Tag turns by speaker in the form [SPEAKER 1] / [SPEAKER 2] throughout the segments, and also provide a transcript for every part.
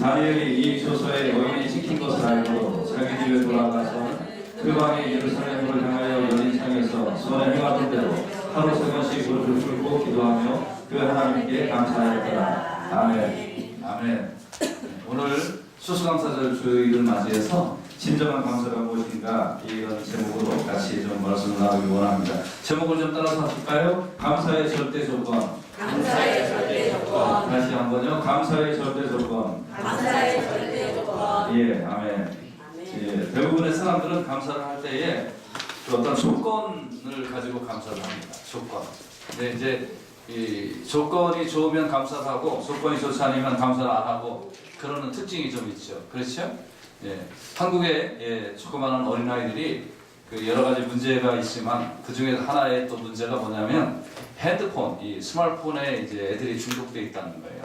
[SPEAKER 1] 다니엘이 이 조서에 여인이 찍힌 것을 알고 자기 집에 돌아가서 그 방에 예루살렘을 향하여 열린 창에서 손에 행하던 대로 하루 3번씩 무릎을 꿇고 기도하며 그 하나님께 감사하였더라. 아멘. 아멘. 오늘 수수감사절 주일을 맞이해서 진정한 감사가 무엇인가 이런 제목으로 같이 좀 말씀을 나누기 원합니다. 제목을 좀 따라서 하실까요? 감사의 절대 조건.
[SPEAKER 2] 감사의 절대 조건.
[SPEAKER 1] 다시 한번요. 감사의 절대 조건.
[SPEAKER 2] 감사의 절대 조건.
[SPEAKER 1] 예, 아멘. 예, 대부분의 사람들은 감사를 할 때에 그 어떤 조건을 가지고 감사를 합니다. 조건. 근데 이제 이 조건이 좋으면 감사를 하고 조건이 좋지 않으면 감사를 안 하고 그러는 특징이 좀 있죠. 그렇죠? 예, 한국의 조그마한 어린아이들이 그 여러 가지 문제가 있지만 그 중에 하나의 또 문제가 뭐냐면 핸드폰, 이 스마트폰에 이제 애들이 중독되어 있다는 거예요.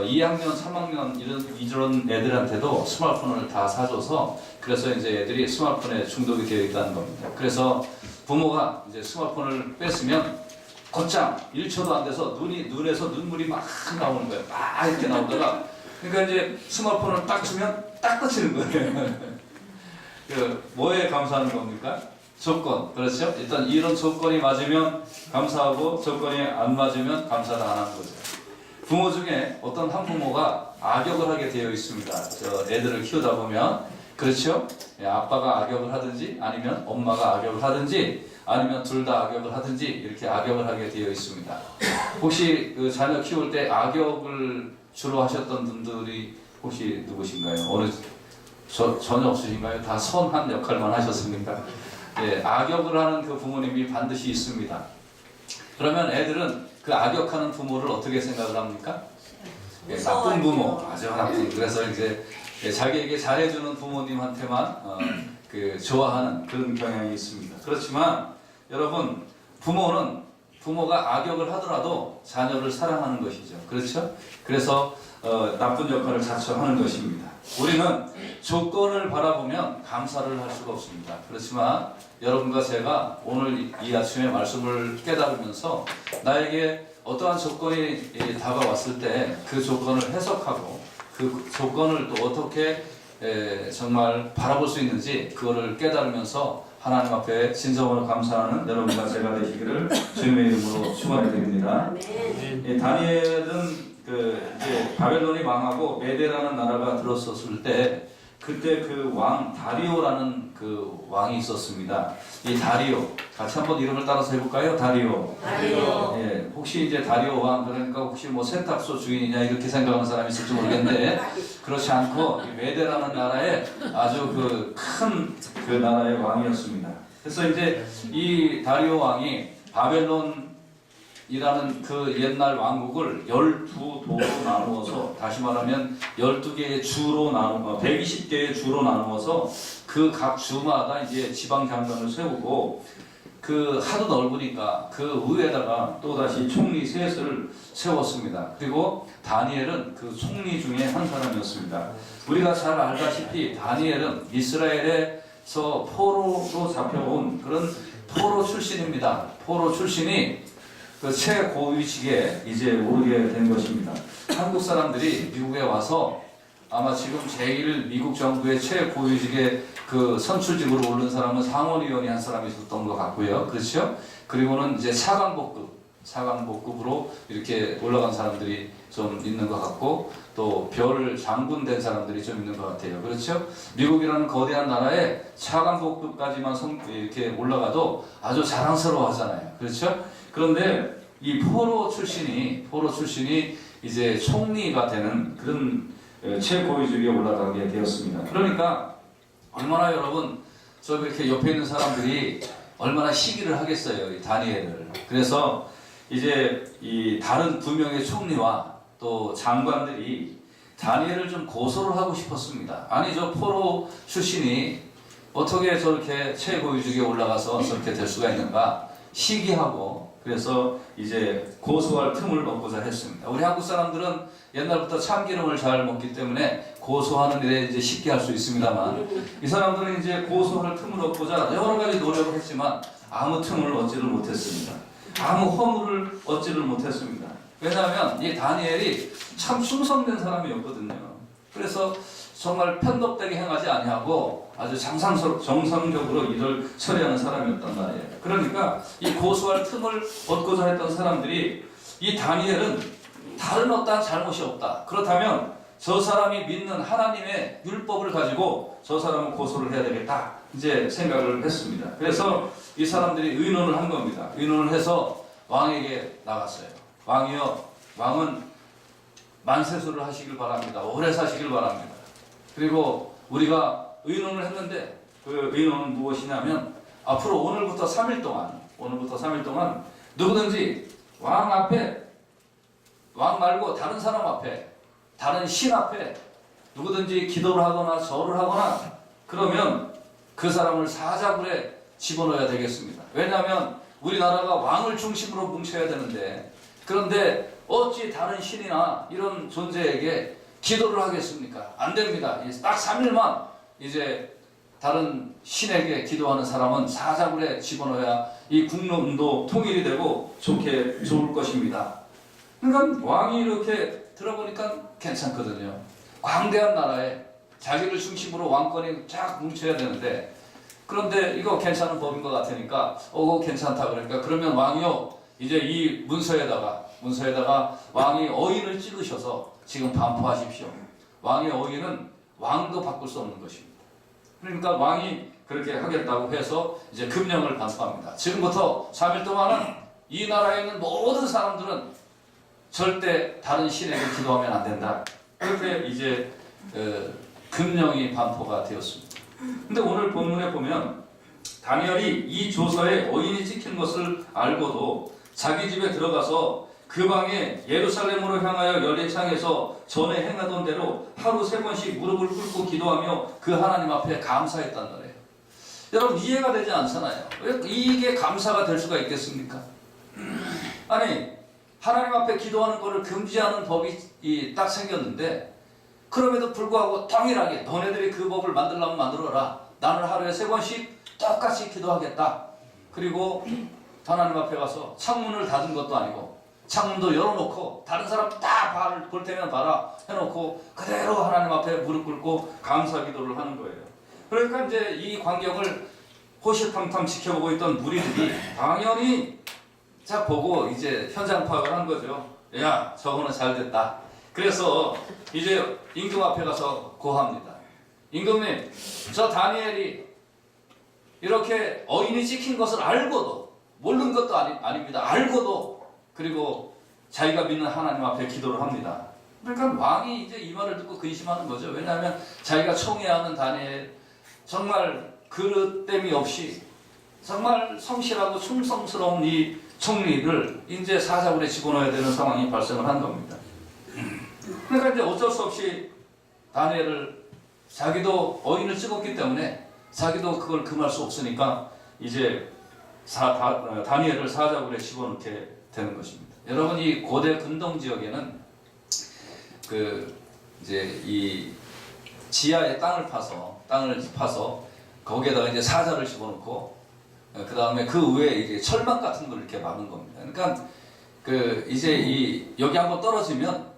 [SPEAKER 1] 2학년, 3학년 이런 애들한테도 스마트폰을 다 사줘서 그래서 이제 애들이 스마트폰에 중독이 되어 있다는 겁니다. 그래서 부모가 이제 스마트폰을 뺐으면 곧장 1초도 안 돼서 눈에서 눈물이 막 나오는 거예요. 막 이렇게 나오다가 그러니까 이제 스마트폰을 딱 주면 딱 꺼지는 거예요. 뭐에 감사하는 겁니까? 조건. 그렇죠? 일단 이런 조건이 맞으면 감사하고 조건이 안 맞으면 감사를 안 하는 거죠. 부모 중에 어떤 한 부모가 악역을 하게 되어 있습니다. 저 애들을 키우다 보면 그렇죠? 아빠가 악역을 하든지 아니면 엄마가 악역을 하든지 아니면 둘 다 악역을 하든지 이렇게 악역을 하게 되어 있습니다. 혹시 그 자녀 키울 때 악역을 주로 하셨던 분들이 혹시 누구신가요? 어느 전혀 없으신가요? 다 선한 역할만 하셨습니까? 예, 악역을 하는 그 부모님이 반드시 있습니다. 그러면 애들은 그 악역하는 부모를 어떻게 생각을 합니까? 예, 나쁜 부모, 아주 나쁜. 그래서 이제 자기에게 잘해주는 부모님한테만 그 좋아하는 그런 경향이 있습니다. 그렇지만 여러분, 부모가 악역을 하더라도 자녀를 사랑하는 것이죠. 그렇죠? 그래서 나쁜 역할을 자처하는 것입니다. 우리는 조건을 바라보면 감사를 할 수가 없습니다. 그렇지만 여러분과 제가 오늘 이 아침에 말씀을 깨달으면서 나에게 어떠한 조건이 다가왔을 때 그 조건을 해석하고 그 조건을 또 어떻게 정말 바라볼 수 있는지 그거를 깨달으면서 하나님 앞에 진정으로 감사하는 여러분과 제가 되시기를 주님의 이름으로 축원해 드립니다. 다니엘은 이제 바벨론이 망하고 메데라는 나라가 들었었을 때 그때 그 왕 다리오라는 그 왕이 있었습니다. 이 다리오 같이 한번 이름을 따라서 해볼까요? 다리오. 예, 혹시 이제 다리오 왕 그러니까 혹시 뭐 세탁소 주인이냐 이렇게 생각하는 사람이 있을지 모르겠는데 그렇지 않고 이 메데라는 나라의 아주 그 큰 그 나라의 왕이었습니다. 그래서 이제 이 다리오 왕이 바벨론 이라는 그 옛날 왕국을 12도로 나누어서 다시 말하면 12개의 주로 120개의 주로 나누어서 그 각 주마다 이제 지방 장관을 세우고 그 하도 넓으니까 그 위에다가 또다시 총리 셋을 세웠습니다. 그리고 다니엘은 그 총리 중에 한 사람이었습니다. 우리가 잘 알다시피 다니엘은 이스라엘에서 포로로 잡혀온 그런 포로 출신입니다. 포로 출신이 그 최고위직에 이제 오르게 된 것입니다. 한국 사람들이 미국에 와서 아마 지금 제일 미국 정부의 최고위직에 그 선출직으로 오른 사람은 상원의원이 한 사람이 있었던 것 같고요. 그렇죠? 그리고는 이제 사관복급으로 이렇게 올라간 사람들이 좀 있는 것 같고 또 별 장군 된 사람들이 좀 있는 것 같아요. 그렇죠? 미국이라는 거대한 나라에 사관복급까지만 이렇게 올라가도 아주 자랑스러워 하잖아요. 그렇죠? 그런데 이 포로 출신이 이제 총리가 되는 그런 최고위직에 올라가게 되었습니다. 그러니까 얼마나 여러분 저 이렇게 옆에 있는 사람들이 얼마나 시기를 하겠어요, 이 다니엘을. 그래서 이제 이 다른 두 명의 총리와 또 장관들이 다니엘을 좀 고소를 하고 싶었습니다. 아니 저 포로 출신이 어떻게 저렇게 최고위직에 올라가서 저렇게 될 수가 있는가 시기하고 그래서 이제 고소할 틈을 얻고자 했습니다. 우리 한국 사람들은 옛날부터 참기름을 잘 먹기 때문에 고소하는 일에 이제 쉽게 할 수 있습니다만 이 사람들은 이제 고소할 틈을 얻고자 여러 가지 노력을 했지만 아무 틈을 얻지를 못했습니다. 아무 허물을 얻지를 못했습니다. 왜냐하면 이 다니엘이 참 충성된 사람이었거든요. 그래서 정말 편법되게 행하지 아니하고 아주 정상적으로 일을 처리하는 사람이었단 말이에요. 그러니까 이 고소할 틈을 얻고자 했던 사람들이 이 다니엘은 다른 어떠한 잘못이 없다. 그렇다면 저 사람이 믿는 하나님의 율법을 가지고 저 사람을 고소를 해야 되겠다. 이제 생각을 했습니다. 그래서 이 사람들이 의논을 한 겁니다. 의논을 해서 왕에게 나갔어요. 왕이여, 왕은 만세수를 하시길 바랍니다. 오래 사시길 바랍니다. 그리고 우리가 의논을 했는데 그 의논은 무엇이냐면 앞으로 오늘부터 3일 동안 누구든지 왕 앞에, 왕 말고 다른 사람 앞에, 다른 신 앞에 누구든지 기도를 하거나 절을 하거나 그러면 그 사람을 사자굴에 집어넣어야 되겠습니다. 왜냐하면 우리나라가 왕을 중심으로 뭉쳐야 되는데, 그런데 어찌 다른 신이나 이런 존재에게 기도를 하겠습니까? 안 됩니다. 딱 3일만 이제 다른 신에게 기도하는 사람은 사자굴에 집어넣어야 이 국론도 통일이 되고 좋을 것입니다. 그러니까 왕이 이렇게 들어보니까 괜찮거든요. 광대한 나라에 자기를 중심으로 왕권이 쫙 뭉쳐야 되는데, 그런데 이거 괜찮은 법인 것 같으니까 그거 괜찮다. 그러니까 그러면 왕이요, 이제 이 문서에다가 왕이 어인을 찍으셔서 지금 반포하십시오. 왕의 어인은 왕도 바꿀 수 없는 것입니다. 그러니까 왕이 그렇게 하겠다고 해서 이제 금령을 반포합니다. 지금부터 3일 동안은 이 나라에 있는 모든 사람들은 절대 다른 신에게 기도하면 안 된다. 그렇게 이제 금령이 반포가 되었습니다. 근데 오늘 본문에 보면 다니엘이 이 조서에 어인이 찍힌 것을 알고도 자기 집에 들어가서 그 방에 예루살렘으로 향하여 열린 창에서 전에 행하던 대로 하루 3번씩 무릎을 꿇고 기도하며 그 하나님 앞에 감사했단 말이에요. 여러분 이해가 되지 않잖아요. 왜 이게 감사가 될 수가 있겠습니까? 아니 하나님 앞에 기도하는 것을 금지하는 법이 딱 생겼는데, 그럼에도 불구하고 동일하게 너네들이 그 법을 만들려면 만들어라. 나는 하루에 3번씩 똑같이 기도하겠다. 그리고 하나님 앞에 가서 창문을 닫은 것도 아니고 창문도 열어놓고 다른 사람 딱 볼 때면 봐라 해놓고 그대로 하나님 앞에 무릎 꿇고 감사 기도를 하는 거예요. 그러니까 이제 이 광경을 호시탐탐 지켜보고 있던 무리들이 당연히 자 보고 이제 현장 파악을 한 거죠. 야, 저거는 잘 됐다. 그래서 이제 임금 앞에 가서 고합니다. 임금님, 저 다니엘이 이렇게 어인이 찍힌 것을 알고도, 모르는 것도 아닙니다. 알고도, 그리고 자기가 믿는 하나님 앞에 기도를 합니다. 그러니까 왕이 이제 이 말을 듣고 근심하는 거죠. 왜냐하면 자기가 총애하는 다니엘, 정말 그릇됨이 없이 정말 성실하고 충성스러운 이 총리를 이제 사자굴에 집어넣어야 되는 상황이 발생을 한 겁니다. 그러니까 이제 어쩔 수 없이 다니엘을, 자기도 어인을 찍었기 때문에 자기도 그걸 금할 수 없으니까 이제 다니엘을 사자굴에 집어넣게 되는 것입니다. 여러분 이 고대 근동 지역에는 이제 이 지하에 땅을 파서 거기에다가 이제 사자를 집어넣고 그 다음에 그 위에 이제 철망 같은 걸 이렇게 막은 겁니다. 그러니까 이제 여기 한번 떨어지면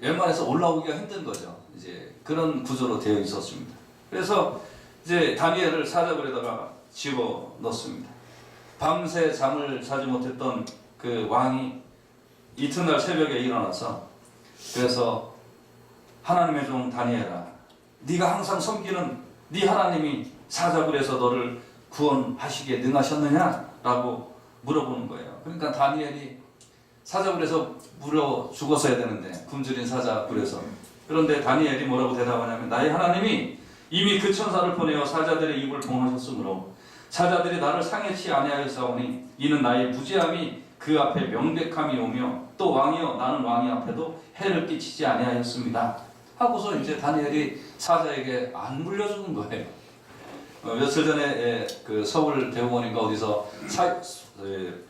[SPEAKER 1] 웬만해서 올라오기가 힘든 거죠. 이제 그런 구조로 되어 있었습니다. 그래서 이제 다니엘을 사자굴에다가 집어 넣습니다. 밤새 잠을 자지 못했던 그 왕이 이튿날 새벽에 일어나서, 그래서 하나님의 종 다니엘아, 네가 항상 섬기는 네 하나님이 사자굴에서 너를 구원하시기에 능하셨느냐? 라고 물어보는 거예요. 그러니까 다니엘이 사자굴에서 물어 죽었어야 되는데, 굶주린 사자굴에서. 그런데 다니엘이 뭐라고 대답하냐면, 나의 하나님이 이미 그 천사를 보내어 사자들의 입을 봉하셨으므로 사자들이 나를 상해치 아니하였사오니 이는 나의 무죄함이 그 앞에 명백함이 오며 또 왕이여 나는 왕이 앞에도 해를 끼치지 아니하였습니다. 하고서 이제 다니엘이 사자에게 안 물려주는 거예요. 며칠 전에 그 서울 대공원인가 어디서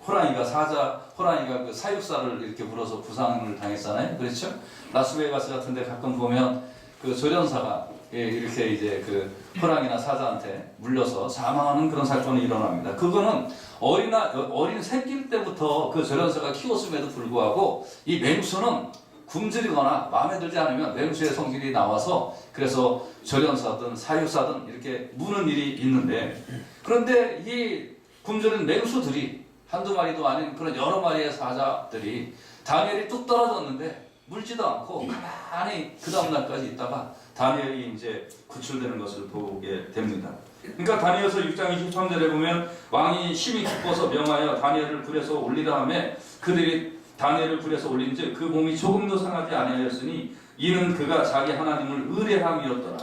[SPEAKER 1] 호랑이가 그 사육사를 이렇게 물어서 부상을 당했잖아요. 그렇죠? 라스베가스 같은데 가끔 보면 그 조련사가 이렇게 이제 그 호랑이나 사자한테 물려서 사망하는 그런 사건이 일어납니다. 그거는 어린 새끼일 때부터 그 조련사가 키웠음에도 불구하고 이 맹수는 굶주리거나 마음에 들지 않으면 맹수의 성질이 나와서 그래서 절연사든 사육사든 이렇게 무는 일이 있는데, 그런데 이 굶주린 맹수들이 한두 마리도 아닌 그런 여러 마리의 사자들이 다니엘이 뚝 떨어졌는데 물지도 않고 가만히 그 다음날까지 있다가 다니엘이 이제 구출되는 것을 보게 됩니다. 그러니까 다니엘서 6장 23절에 보면 왕이 심히 기뻐서 명하여 다니엘을 불에서 올리라 하매 그들이 다니엘을 불에서 올린즉 그 몸이 조금도 상하지 아니하였으니 이는 그가 자기 하나님을 의뢰함이었더라.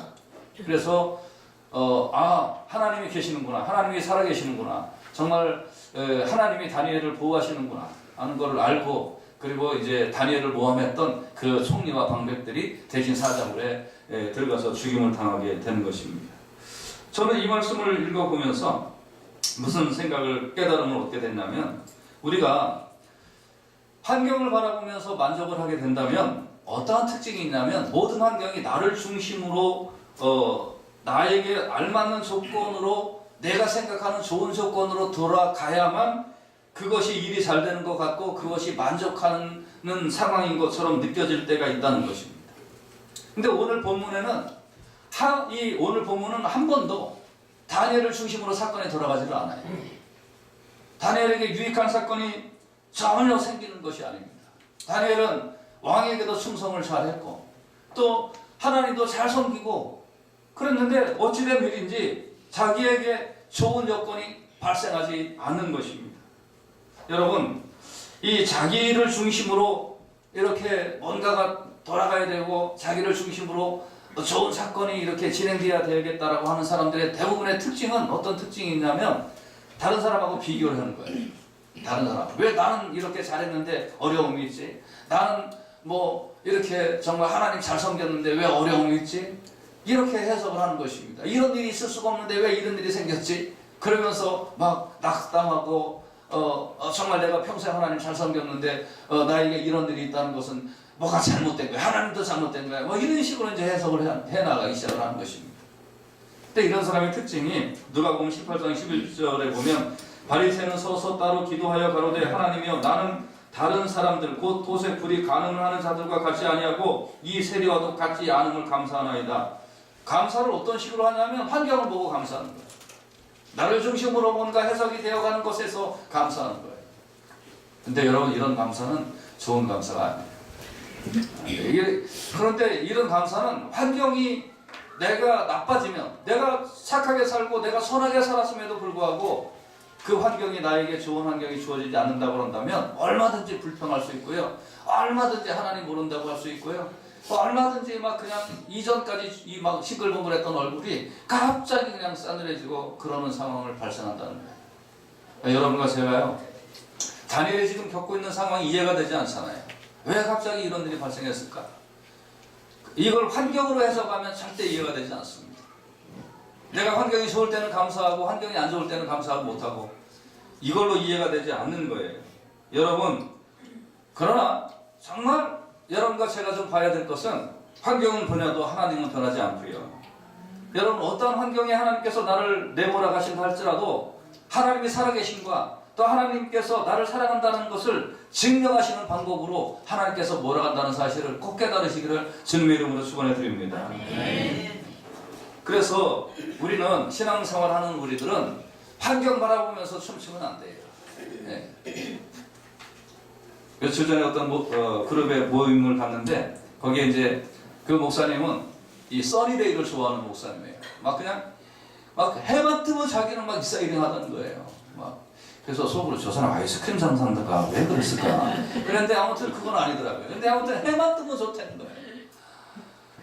[SPEAKER 1] 그래서 하나님이 계시는구나, 하나님이 살아계시는구나, 정말 하나님이 다니엘을 보호하시는구나 하는 걸 알고, 그리고 이제 다니엘을 모함했던 그 총리와 방백들이 대신 사자굴에 들어가서 죽임을 당하게 되는 것입니다. 저는 이 말씀을 읽어보면서 무슨 생각을, 깨달음을 얻게 됐냐면, 우리가 환경을 바라보면서 만족을 하게 된다면 어떠한 특징이 있냐면, 모든 환경이 나를 중심으로 나에게 알맞는 조건으로, 내가 생각하는 좋은 조건으로 돌아가야만 그것이 일이 잘 되는 것 같고 그것이 만족하는 상황인 것처럼 느껴질 때가 있다는 것입니다. 근데 오늘 본문에는 오늘 본문은 한 번도 다니엘을 중심으로 사건이 돌아가지를 않아요. 다니엘에게 유익한 사건이 전혀 생기는 것이 아닙니다. 다니엘은 왕에게도 충성을 잘했고 또 하나님도 잘 섬기고 그랬는데 어찌된 일인지 자기에게 좋은 여건이 발생하지 않는 것입니다. 여러분, 이 자기를 중심으로 이렇게 뭔가가 돌아가야 되고 자기를 중심으로 좋은 사건이 이렇게 진행돼야 되겠다라고 하는 사람들의 대부분의 특징은 어떤 특징이 있냐면, 다른 사람하고 비교를 하는 거예요. 다른 사람, 왜 나는 이렇게 잘했는데 어려움이 있지? 나는 뭐 이렇게 정말 하나님 잘 섬겼는데 왜 어려움이 있지? 이렇게 해석을 하는 것입니다. 이런 일이 있을 수가 없는데 왜 이런 일이 생겼지? 그러면서 막 낙담하고 정말 내가 평생 하나님 잘 섬겼는데 나에게 이런 일이 있다는 것은 뭐가 잘못된 거야, 하나님도 잘못된 거야, 뭐 이런 식으로 이제 해석을 해나가기 시작을 하는 것입니다. 근데 이런 사람의 특징이 누가복음 18장 11절에 보면, 바리새는 서서 따로 기도하여 가로되 하나님이여 나는 다른 사람들 곧 도세 불이 가늠을 하는 자들과 같이 아니하고 이 세리와도 같지 않음을 감사하나이다. 감사를 어떤 식으로 하냐면 환경을 보고 감사하는 거예요. 나를 중심으로 뭔가 해석이 되어가는 것에서 감사하는 거예요. 근데 여러분, 이런 감사는 좋은 감사가 아니에요. 그런데 이런 감사는 환경이 내가 나빠지면, 내가 착하게 살고 내가 선하게 살았음에도 불구하고 그 환경이 나에게 좋은 환경이 주어지지 않는다고 한다면 얼마든지 불평할 수 있고요, 얼마든지 하나님 모른다고 할 수 있고요, 얼마든지 막 그냥 이전까지 이 막 싱글벙글했던 얼굴이 갑자기 그냥 싸늘해지고 그러는 상황을 발생한다는 거예요. 여러분과 제가요, 다니엘이 지금 겪고 있는 상황이 이해가 되지 않잖아요. 왜 갑자기 이런 일이 발생했을까? 이걸 환경으로 해석하면 절대 이해가 되지 않습니다. 내가 환경이 좋을 때는 감사하고 환경이 안 좋을 때는 감사하지 못하고 이걸로 이해가 되지 않는 거예요. 여러분, 그러나 정말 여러분과 제가 좀 봐야 될 것은, 환경은 변해도 하나님은 변하지 않고요. 여러분, 어떤 환경에 하나님께서 나를 내몰아 가신다 할지라도 하나님이 살아계신과 또 하나님께서 나를 사랑한다는 것을 증명하시는 방법으로 하나님께서 몰아간다는 사실을 꼭 깨달으시기를 주님의 이름으로 축원해 드립니다. 그래서 우리는 신앙생활하는 우리들은 환경 바라보면서 춤추면 안 돼요. 네. 며칠 전에 어떤 그룹의 모임을 갔는데, 거기에 이제 그 목사님은 이 써니데이를 좋아하는 목사님이에요. 막 그냥 막 해만 뜨면 자기는 막 익사이링 하던 거예요. 막 그래서 속으로 저 사람 아이스크림 상상자가 왜 그랬을까? 그런데 아무튼 그건 아니더라고요. 근데 아무튼 해만 뜨면 좋다는 거예요.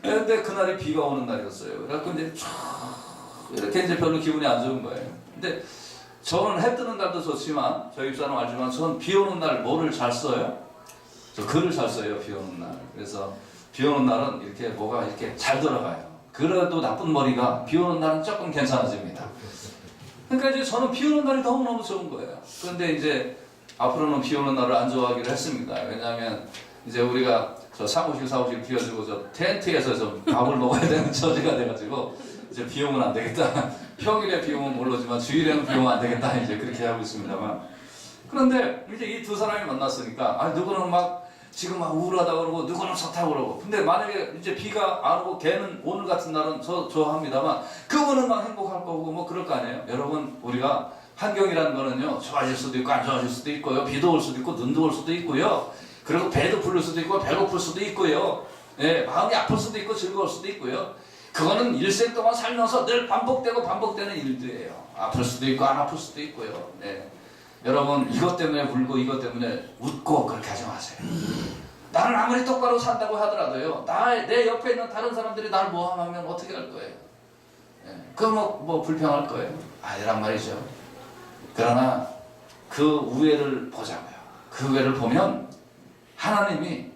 [SPEAKER 1] 그런데 그날이 비가 오는 날이었어요. 그래갖고 이제 쫙 이렇게 이제 별로 기분이 안 좋은 거예요. 근데 저는 해 뜨는 날도 좋지만, 저희 집사람 알지만 전 비 오는 날 뭐를 잘 써요? 저 글을 잘 써요, 비 오는 날. 그래서 비 오는 날은 이렇게 뭐가 이렇게 잘 돌아가요. 그래도 나쁜 머리가 비 오는 날은 조금 괜찮아집니다. 그러니까 이제 저는 비 오는 날이 너무너무 좋은 거예요. 그런데 이제 앞으로는 비 오는 날을 안 좋아하기로 했습니다. 왜냐하면 이제 우리가 저 사무실 비워주고 저 텐트에서 좀 밥을 먹어야 되는 처지가 돼가지고 이제 비 오면 안 되겠다. 평일에 비 오면 모르지만 주일에는 비 오면 안 되겠다. 이제 그렇게 하고 있습니다만. 그런데 이제 이 두 사람이 만났으니까, 누구는 막 지금 막 우울하다고 그러고 누구는 좋다고 그러고. 근데 만약에 이제 비가 안 오고 걔는 오늘 같은 날은 좋아합니다만 그분은 막 행복할 거고 뭐 그럴 거 아니에요. 여러분 우리가 환경이라는 거는요 좋아질 수도 있고 안 좋아질 수도 있고요. 비도 올 수도 있고 눈도 올 수도 있고요. 그리고 배도 부를 수도 있고 배고플 수도 있고요. 예, 마음이 아플 수도 있고 즐거울 수도 있고요. 그거는 일생 동안 살면서 늘 반복되고 반복되는 일들이에요. 아플 수도 있고 안 아플 수도 있고요. 예. 여러분 이것 때문에 울고 이것 때문에 웃고 그렇게 하지 마세요. 나는 아무리 똑바로 산다고 하더라도요 내 옆에 있는 다른 사람들이 나를 모함하면 어떻게 할 거예요? 예. 그거 뭐 불평할 거예요? 아니란 말이죠. 그러나 그 우애를 보자고요. 그 우애를 보면 하나님이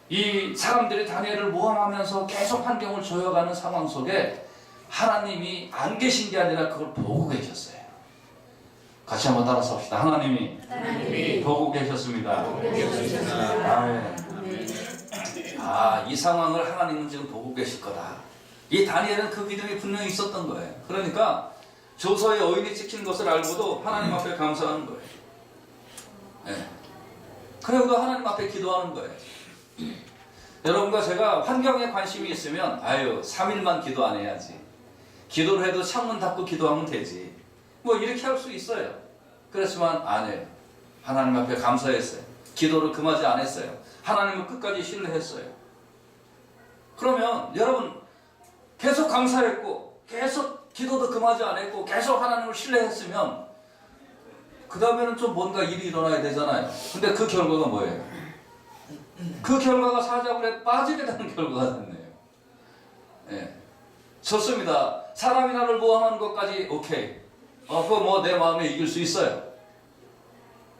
[SPEAKER 1] 이 사람들이 다니엘을 모함하면서 계속 환경을 조여가는 상황 속에 하나님이 안 계신 게 아니라 그걸 보고 계셨어요. 같이 한번 따라서 합시다. 하나님이 보고 계셨습니다. 이 상황을 하나님은 지금 보고 계실 거다. 이 다니엘은 그 믿음이 분명히 있었던 거예요. 그러니까 조서의 어인이 찍힌 것을 알고도 하나님 앞에 감사하는 거예요. 네. 그리고 하나님 앞에 기도하는 거예요. 여러분과 제가 환경에 관심이 있으면 3일만 기도 안 해야지. 기도를 해도 창문 닫고 기도하면 되지. 뭐 이렇게 할 수 있어요. 그렇지만 안 해요. 하나님 앞에 감사했어요. 기도를 금하지 않았어요. 하나님을 끝까지 신뢰했어요. 그러면 여러분 계속 감사했고 계속 기도도 금하지 않았고 계속 하나님을 신뢰했으면 그 다음에는 좀 뭔가 일이 일어나야 되잖아요. 근데 그 결과가 뭐예요? 그 결과가 사자굴에 빠지게 되는 결과가 됐네요. 예. 좋습니다. 사람이 나를 모함하는 것까지 오케이. 그거 뭐 내 마음에 이길 수 있어요.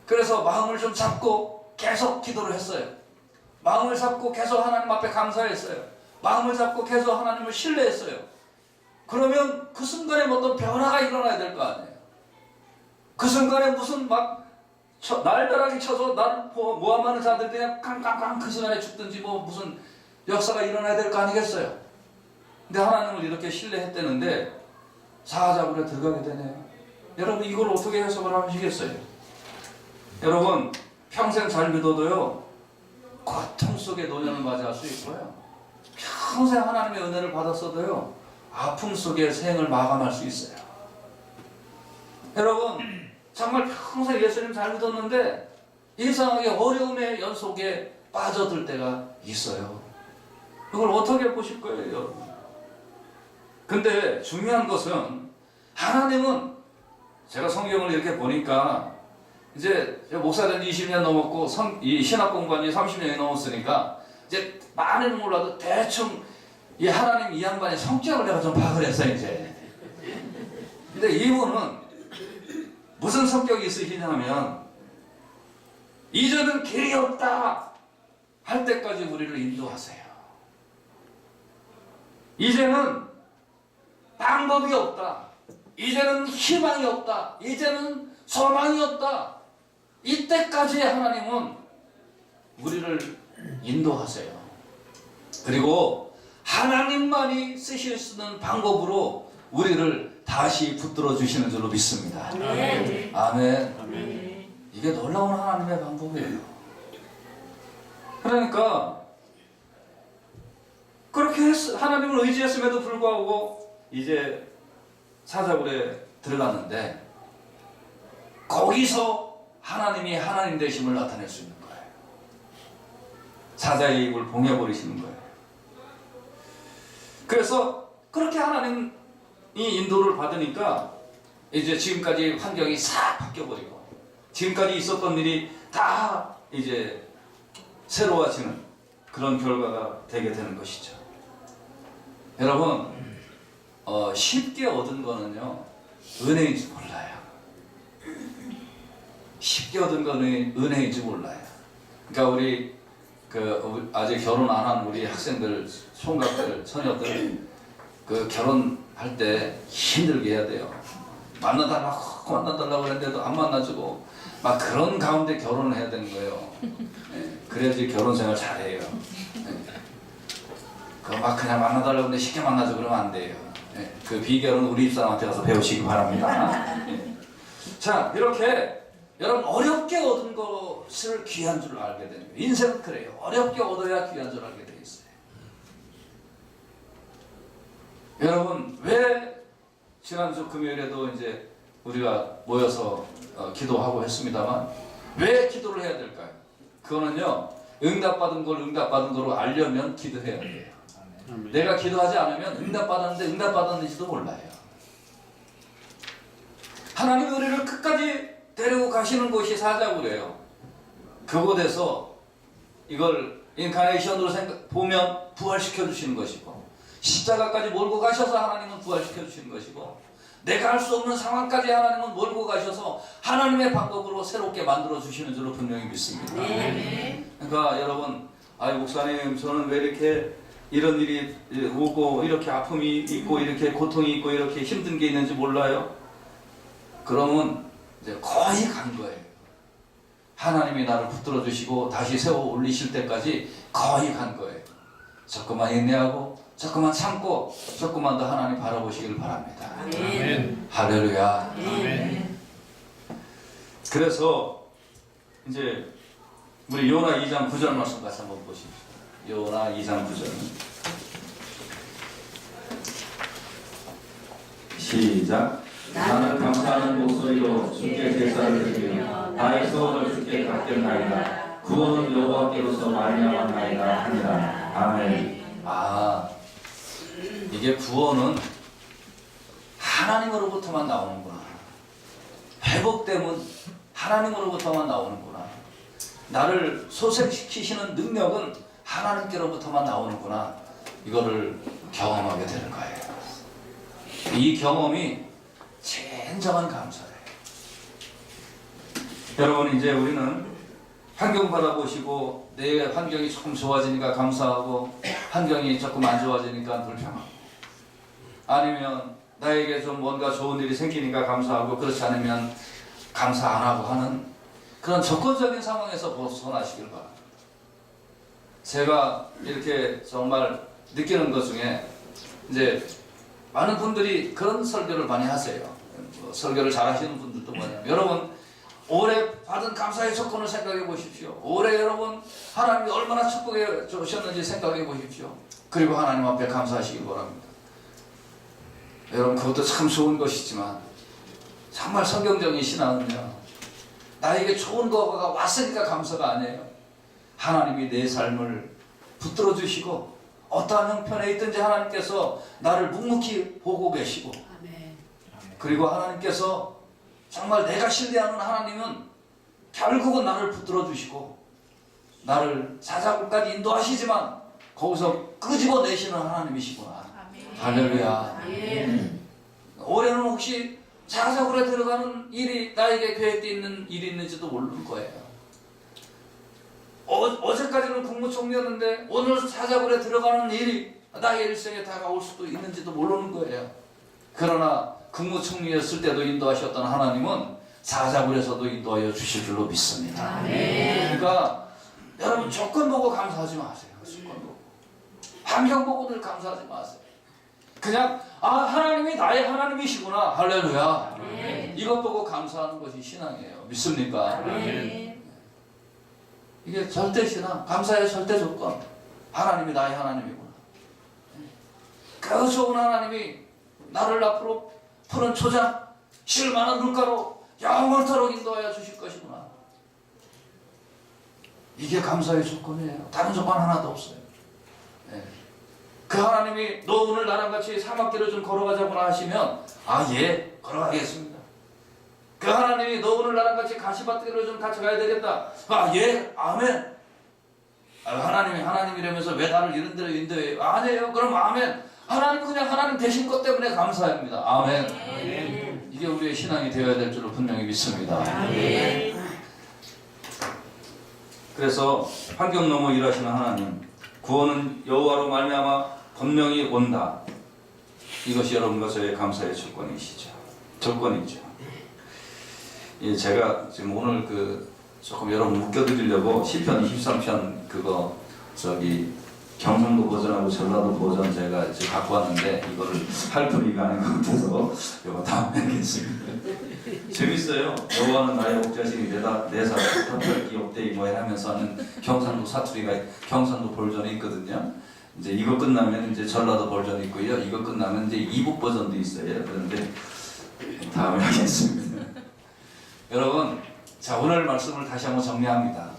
[SPEAKER 1] 그래서 마음을 좀 잡고 계속 기도를 했어요. 마음을 잡고 계속 하나님 앞에 감사했어요. 마음을 잡고 계속 하나님을 신뢰했어요. 그러면 그 순간에 어떤 변화가 일어나야 될 거 아니에요. 그 순간에 무슨 막 날벼락이 쳐서 나를 모함하는 자들이 그냥 깡깡깡 그 순간에 죽든지 뭐 무슨 역사가 일어나야 될 거 아니겠어요. 근데 하나님을 이렇게 신뢰했다는데 사자굴에 들어가게 되네요. 여러분 이걸 어떻게 해석을 하시겠어요? 여러분 평생 잘 믿어도요 고통 속에 노년을 맞이할 수 있고요 평생 하나님의 은혜를 받았어도요 아픔 속에 생을 마감할 수 있어요. 여러분 정말 평생 예수님 잘 믿었는데 이상하게 어려움의 연속에 빠져들 때가 있어요. 이걸 어떻게 보실 거예요, 여러분? 근데 중요한 것은 하나님은 제가 성경을 이렇게 보니까 이제 목사된 20년 넘었고 이 신학 공부한 지 30년이 넘었으니까 이제 많이는 몰라도 대충 이 하나님 이 양반의 성격을 내가 좀 파악을 했어 이제. 근데 이분은 무슨 성격이 있으시냐면 이제는 길이 없다 할 때까지 우리를 인도하세요. 이제는 방법이 없다. 이제는 희망이 없다. 이제는 소망이 없다. 이때까지 하나님은 우리를 인도하세요. 그리고 하나님만이 쓰실 수 있는 방법으로 우리를 다시 붙들어 주시는 줄로 믿습니다. 아멘. 아멘. 이게 놀라운 하나님의 방법이에요. 그러니까 그렇게 하나님을 의지했음에도 불구하고 이제 사자굴에 들어갔는데 거기서 하나님이 하나님 되심을 나타낼 수 있는 거예요. 사자의 입을 봉해버리시는 거예요. 그래서 그렇게 하나님이 인도를 받으니까 이제 지금까지 환경이 싹 바뀌어버리고 지금까지 있었던 일이 다 이제 새로워지는 그런 결과가 되게 되는 것이죠. 여러분 쉽게 얻은 거는요 은혜인지 몰라요. 쉽게 얻은 거는 은혜인지 몰라요. 그러니까 우리 아직 결혼 안 한 우리 학생들, 총각들, 처녀들 그 결혼할 때 힘들게 해야 돼요. 만나달라고 했는데도 안 만나주고 막 그런 가운데 결혼을 해야 되는 거예요. 네, 그래야지 결혼 생활 잘해요. 네. 막 그냥 만나달라고 했는데 쉽게 만나줘 그러면 안 돼요. 네, 그 비결은 우리 집사람한테 가서 배우시기 바랍니다. 네. 자, 이렇게 여러분 어렵게 얻은 거 그것을 귀한 줄 알게 되는 거예요. 인생은 그래요. 어렵게 얻어야 귀한 줄 알게 돼 있어요. 여러분, 왜 지난주 금요일에도 이제 우리가 모여서 기도하고 했습니다만 왜 기도를 해야 될까요? 그거는요, 응답받은 걸 응답받은 거로 알려면 기도해야 돼요. 내가 기도하지 않으면 응답받았는데 응답받았는지도 몰라요. 하나님 우리를 끝까지 데리고 가시는 곳이 사자굴이에요. 그곳에서 이걸 인카네이션으로 보면 부활시켜 주시는 것이고, 십자가까지 몰고 가셔서 하나님은 부활시켜 주시는 것이고, 내가 할 수 없는 상황까지 하나님은 몰고 가셔서 하나님의 방법으로 새롭게 만들어 주시는 줄로 분명히 믿습니다. 그러니까 여러분, 아이 목사님 저는 왜 이렇게 이런 일이 오고 이렇게 아픔이 있고 이렇게 고통이 있고 이렇게 힘든 게 있는지 몰라요? 그러면 이제 거의 간 거예요. 하나님이 나를 붙들어 주시고 다시 세워 올리실 때까지 거의 간 거예요. 조금만 인내하고 조금만 참고 조금만 더 하나님 바라보시길 바랍니다.
[SPEAKER 2] 아멘.
[SPEAKER 1] 할렐루야.
[SPEAKER 2] 아멘.
[SPEAKER 1] 그래서 이제 우리 요나 2장 9절 말씀 같이 한번 보십시오. 요나 2장 9절 시작.
[SPEAKER 3] 나는 감사하는 목소리로 주께 제사를 드리며 나의 소원을 주께 받겠나이다. 구원은 여호와께로서 말미암았나이다 하니라. 아멘.
[SPEAKER 1] 이게 구원은 하나님으로부터만 나오는구나. 회복됨은 하나님으로부터만 나오는구나. 나를 소생시키시는 능력은 하나님께로부터만 나오는구나. 이거를 경험하게 되는 거예요. 이 경험이 진정한 감사예요. 여러분, 이제 우리는 환경 바라보시고 내 환경이 조금 좋아지니까 감사하고 환경이 조금 안 좋아지니까 불평하고, 아니면 나에게 좀 뭔가 좋은 일이 생기니까 감사하고 그렇지 않으면 감사 안 하고 하는 그런 조건적인 상황에서 벗어나시길 바랍니다. 제가 이렇게 정말 느끼는 것 중에 이제 많은 분들이 그런 설교를 많이 하세요. 설교를 잘 하시는 분들도 뭐냐면, 여러분 올해 받은 감사의 조건을 생각해 보십시오. 올해 여러분 하나님이 얼마나 축복해 주셨는지 생각해 보십시오. 그리고 하나님 앞에 감사하시길 바랍니다. 여러분, 그것도 참 좋은 것이지만 정말 성경적인 신앙은요, 나에게 좋은 거가 왔으니까 감사가 아니에요. 하나님이 내 삶을 붙들어 주시고 어떠한 형편에 있든지 하나님께서 나를 묵묵히 보고 계시고, 그리고 하나님께서 정말 내가 신뢰하는 하나님은 결국은 나를 붙들어 주시고 나를 사자굴까지 인도하시지만 거기서 끄집어내시는 하나님이시구나. 할렐루야. 올해는 혹시 사자굴에 들어가는 일이 나에게 계획되어 있는 일이 있는지도 모르는 거예요. 어제까지는 국무총리였는데 오늘 사자굴에 들어가는 일이 나의 일생에 다가올 수도 있는지도 모르는 거예요. 그러나 국무총리였을 때도 인도하셨던 하나님은 사자굴에서도 인도하여 주실 줄로 믿습니다. 그러니까 여러분, 조건 보고 감사하지 마세요. 조건 보고, 환경 보고 늘 감사하지 마세요. 그냥 하나님이 나의 하나님이시구나. 할렐루야. 이것 보고 감사하는 것이 신앙이에요. 믿습니까? 이게 절대 신앙, 감사의 절대 조건. 하나님이 나의 하나님이구나. 그 좋은 하나님이 나를 앞으로 푸른 초장, 실만한 물가로 영원토록 인도하여 주실 것이구나. 이게 감사의 조건이에요. 다른 조건 하나도 없어요. 그 하나님이 너 오늘 나랑 같이 사막길을 좀 걸어가자고나 하시면 예, 걸어가겠습니다. 그 하나님이 너 오늘 나랑 같이 가시밭길을 좀 같이 가야 되겠다. 예, 아멘. 하나님이 하나님이라면서 왜 나를 이런 데로 인도해요? 아니에요. 그럼 아멘. 하나님 그냥 하나님 되신 것 때문에 감사합니다. 아멘. 이게 우리의 신앙이 되어야 될 줄로 분명히 믿습니다. 그래서 환경 넘어 일하시는 하나님, 구원은 여호와로 말미암아 분명히 온다. 이것이 여러분과 저의 감사의 조건이죠. 예, 제가 지금 오늘 조금 여러분 웃겨드리려고 시편 23편 경상도 버전하고 전라도 버전 제가 이제 갖고 왔는데 이거를 할 분위기가 아닌 것 같아서 이거 다음에 하겠습니다. 재밌어요. 여호와는 나의 목자시니 내사 탑혈기 없대이 뭐 하면서 하는 경상도 사투리가 경상도 버전이 있거든요. 이제 이거 끝나면 이제 전라도 버전이 있고요. 이거 끝나면 이제 이북 버전도 있어요. 그런데 다음에 하겠습니다. 여러분, 자 오늘 말씀을 다시 한번 정리합니다.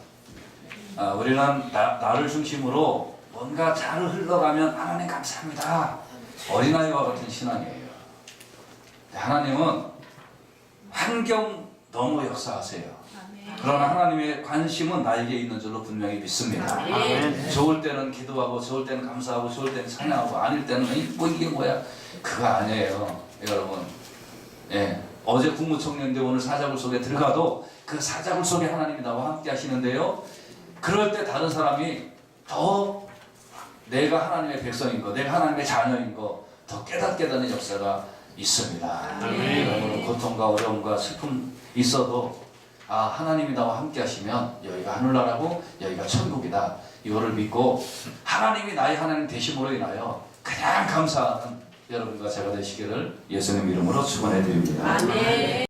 [SPEAKER 1] 우리는 나를 중심으로 뭔가 잘 흘러가면 하나님 감사합니다. 어린아이와 같은 신앙이에요. 하나님은 환경 너무 역사하세요. 그러나 하나님의 관심은 나에게 있는 줄로 분명히 믿습니다. 좋을 때는 기도하고 좋을 때는 감사하고 좋을 때는 찬양하고 아닐 때는 뭐 이게 뭐야? 그거 아니에요. 여러분. 예. 어제 국무총리인데 오늘 사자굴 속에 들어가도 그 사자굴 속에 하나님이 나와 함께 하시는데요. 그럴 때 다른 사람이 더 내가 하나님의 백성인 거, 내가 하나님의 자녀인 거 더 깨닫게 되는 역사가 있습니다. 여러분 고통과 어려움과 슬픔 있어도 하나님이 나와 함께 하시면 여기가 하늘나라고 여기가 천국이다. 이거를 믿고 하나님이 나의 하나님 되심으로 인하여 그냥 감사하는 여러분과 제가 되시기를 예수님 이름으로 축원해 드립니다.
[SPEAKER 2] 아멘.